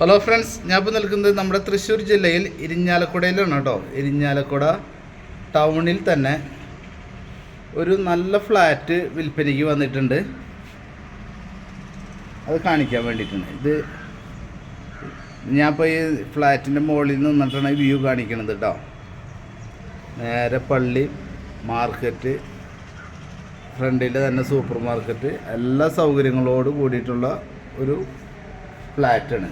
Hello friends, ഞാൻ ഇപ്പോൾ നിൽക്കുന്നത് നമ്മുടെ തൃശ്ശൂർ ജില്ലയിൽ ഇരിഞ്ഞാലക്കുടയിലാണ് കേട്ടോ. ഇരിഞ്ഞാലക്കുട ടൗണിൽ തന്നെ ഒരു നല്ല ഫ്ലാറ്റ് വിൽപ്പനയ്ക്ക് വന്നിട്ടുണ്ട്. അത് കാണിക്കാൻ വേണ്ടിയിട്ടാണ്. ഇത് ഞാൻ ഇപ്പോൾ ഈ ഫ്ലാറ്റിൻ്റെ മുകളിൽ നിന്നിട്ടാണ് വ്യൂ കാണിക്കണത് കേട്ടോ. നേരെ പള്ളി, മാർക്കറ്റ്, ഫ്രണ്ടിൽ തന്നെ സൂപ്പർ മാർക്കറ്റ്, എല്ലാ സൗകര്യങ്ങളോട് കൂടിയിട്ടുള്ള ഒരു ഫ്ലാറ്റാണ്.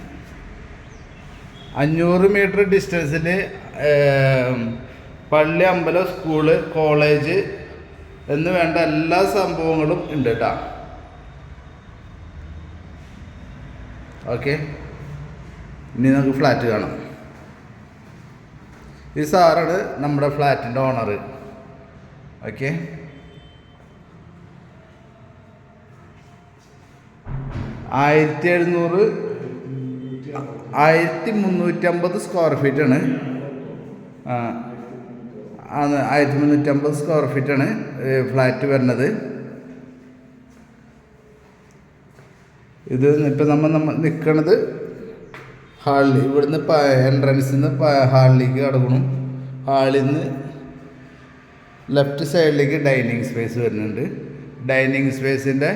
500 മീറ്റർ ഡിസ്റ്റൻസിൽ പള്ളി, അമ്പലം, സ്കൂള്, കോളേജ് എന്ന് വേണ്ട എല്ലാ സംഭവങ്ങളും ഉണ്ട് കേട്ടോ. ഓക്കെ, ഇനി നമുക്ക് ഫ്ലാറ്റ് കാണാം. ഈ സാറാണ് നമ്മുടെ ഫ്ലാറ്റിൻ്റെ ഓണർ. ഓക്കെ, 1350 സ്ക്വയർ ഫീറ്റാണ്. 1350 സ്ക്വയർ ഫീറ്റാണ് ഫ്ലാറ്റ് വരുന്നത്. ഇത് ഇപ്പം നമ്മൾ നിൽക്കണത് ഹാളിൽ, ഇവിടുന്ന് എൻട്രൻസിൽ നിന്ന് ഹാളിലേക്ക് കടക്കണം. ഹാളിൽ നിന്ന് ലെഫ്റ്റ് സൈഡിലേക്ക് ഡൈനിങ് സ്പേസ് വരുന്നുണ്ട്. ഡൈനിങ് സ്പേസിൻ്റെ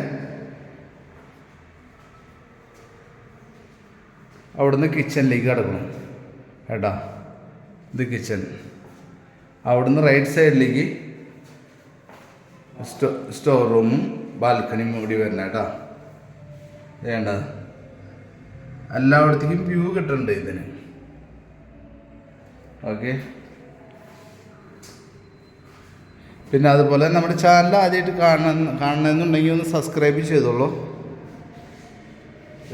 അവിടുന്ന് കിച്ചണിലേക്ക് കിടക്കണം കേട്ടോ. ഇത് കിച്ചൺ. അവിടുന്ന് റൈറ്റ് സൈഡിലേക്ക് സ്റ്റോർ റൂമും ബാൽക്കണിയും കൂടി വരണം കേട്ടോ. വേണ്ട, എല്ലായിടത്തേക്കും വ്യൂ കിട്ടുന്നുണ്ട് ഇതിന്. ഓക്കെ, പിന്നെ അതുപോലെ നമ്മുടെ ചാനൽ ആദ്യമായിട്ട് കാണണമെന്നുണ്ടെങ്കിൽ ഒന്ന് സബ്സ്ക്രൈബ് ചെയ്തോളൂ.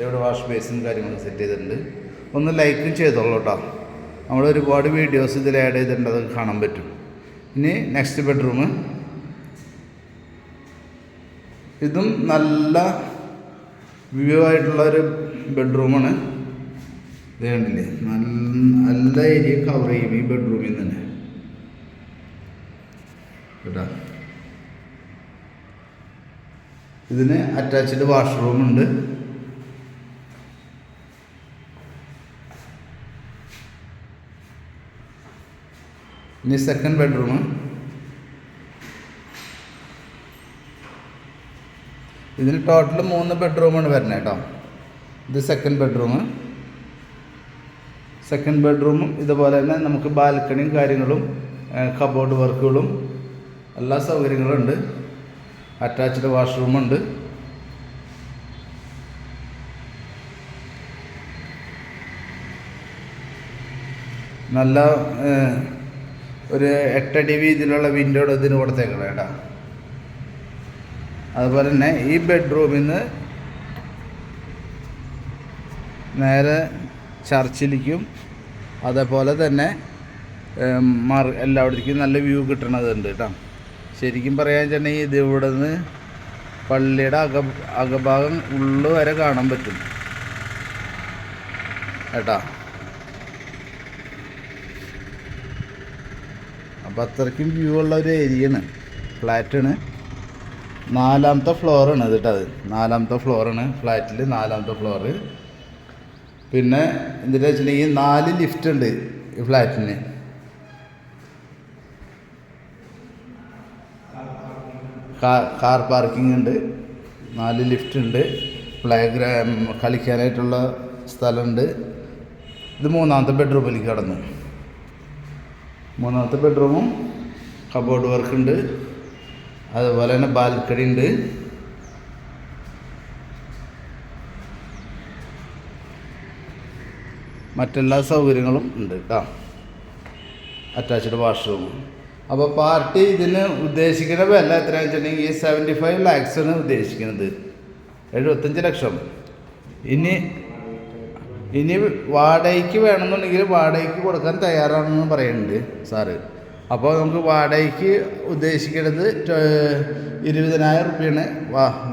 ഇവിടെ വാഷ് ബേസും കാര്യങ്ങളും സെറ്റ് ചെയ്തിട്ടുണ്ട്. ഒന്ന് ലൈക്കും ചെയ്തോളൂ കേട്ടോ. നമ്മൾ ഒരുപാട് വീഡിയോസ് ഇതിൽ ആഡ് ചെയ്തിട്ടുണ്ട്, അത് കാണാൻ പറ്റും. ഇനി നെക്സ്റ്റ് ബെഡ്റൂം. ഇതും നല്ല വ്യൂ ആയിട്ടുള്ളൊരു ബെഡ്റൂമാണ്. ഇത് കണ്ടില്ലേ, നല്ല ഏരിയ കവർ ചെയ്യും ഈ ബെഡ്റൂമിൽ തന്നെ കേട്ടോ. ഇതിന് അറ്റാച്ച്ഡ് വാഷ്റൂമുണ്ട്. ഇനി സെക്കൻഡ് ബെഡ്റൂം. ഇതിന് ടോട്ടൽ 3 ബെഡ്റൂമാണ് വരുന്നത് കേട്ടോ. ഇത് സെക്കൻഡ് ബെഡ്റൂം. സെക്കൻഡ് ബെഡ്റൂമും ഇതുപോലെ തന്നെ നമുക്ക് ബാൽക്കണിയും കാര്യങ്ങളും കബോർഡ് വർക്കുകളും എല്ലാ സൗകര്യങ്ങളും ഉണ്ട്. അറ്റാച്ച്ഡ് വാഷ്റൂമുണ്ട്. നല്ല ഒരു 8 അടി വീതിയിലുള്ള വിൻഡോയുടെ ഇതിന് കൊടുത്തേക്കണം കേട്ടോ. അതുപോലെ തന്നെ ഈ ബെഡ്റൂമിൽ നിന്ന് നേരെ ചർച്ചിലേക്കും അതേപോലെ തന്നെ എല്ലായിടത്തേക്കും നല്ല വ്യൂ കിട്ടണതുണ്ട് കേട്ടോ. ശരിക്കും പറയാൻ വെച്ചിട്ടുണ്ടെങ്കിൽ ഇത് ഇവിടെ നിന്ന് പള്ളിയുടെ അകഭാഗം ഉള്ളു വരെ കാണാൻ പറ്റും കേട്ടോ. അപ്പോൾ അത്രയ്ക്കും വ്യൂ ഉള്ള ഒരു ഏരിയയാണ്, ഫ്ലാറ്റാണ്. 4ാമത്തെ ഫ്ലോറാണ് ഇത് കേട്ടോ. അത് 4ാമത്തെ ഫ്ലോറാണ് ഫ്ലാറ്റിൽ, 4ാമത്തെ ഫ്ലോറ്. പിന്നെ എന്താ വെച്ചിട്ടുണ്ടെങ്കിൽ 4 ലിഫ്റ്റ് ഉണ്ട് ഈ ഫ്ലാറ്റിന്. കാർ പാർക്കിംഗ് ഉണ്ട്, 4 ലിഫ്റ്റ് ഉണ്ട്, കളിക്കാനായിട്ടുള്ള സ്ഥലമുണ്ട്. ഇത് 3ാമത്തെ ബെഡ്റൂമിലേക്ക് കടന്നു. 3ാമത്തെ ബെഡ്റൂമും കബോർഡ് വർക്ക് ഉണ്ട്. അതുപോലെ തന്നെ ബാൽക്കണി ഉണ്ട്. മറ്റെല്ലാ സൗകര്യങ്ങളും ഉണ്ട് കേട്ടോ. Attached washroom. അപ്പോൾ പാർട്ടി ഇതിന് ഉദ്ദേശിക്കുന്ന വില എത്രയാണെന്ന് വെച്ചിട്ടുണ്ടെങ്കിൽ 75 lakhs ഉദ്ദേശിക്കുന്നത്, 75 ലക്ഷം. ഇനി വാടകയ്ക്ക് വേണമെന്നുണ്ടെങ്കിൽ വാടകയ്ക്ക് കൊടുക്കാൻ തയ്യാറാണെന്ന് പറയുന്നുണ്ട് സാറ്. അപ്പോൾ നമുക്ക് വാടകയ്ക്ക് ഉദ്ദേശിക്കുന്നത് 20,000 റുപ്യാണ്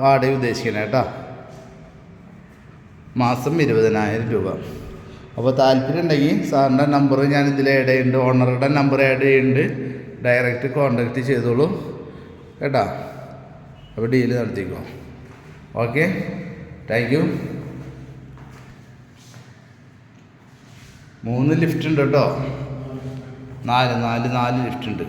വാടക ഉദ്ദേശിക്കുന്നത് കേട്ടോ. മാസം 20,000 രൂപ. അപ്പോൾ താല്പര്യം ഉണ്ടെങ്കിൽ സാറിൻ്റെ നമ്പർ ഞാൻ ഇതിൽ ആഡ് ചെയ്യുന്നുണ്ട്, ഓണറുടെ നമ്പർ ആഡ് ചെയ്യുന്നുണ്ട്. ഡയറക്റ്റ് കോൺടാക്റ്റ് ചെയ്തോളൂ കേട്ടോ. അപ്പോൾ ഡീല് നടത്തിക്കോ. Okay, thank you. 3 ലിഫ്റ്റ് ഉണ്ട് കേട്ടോ. 4 ലിഫ്റ്റ് ഉണ്ട്.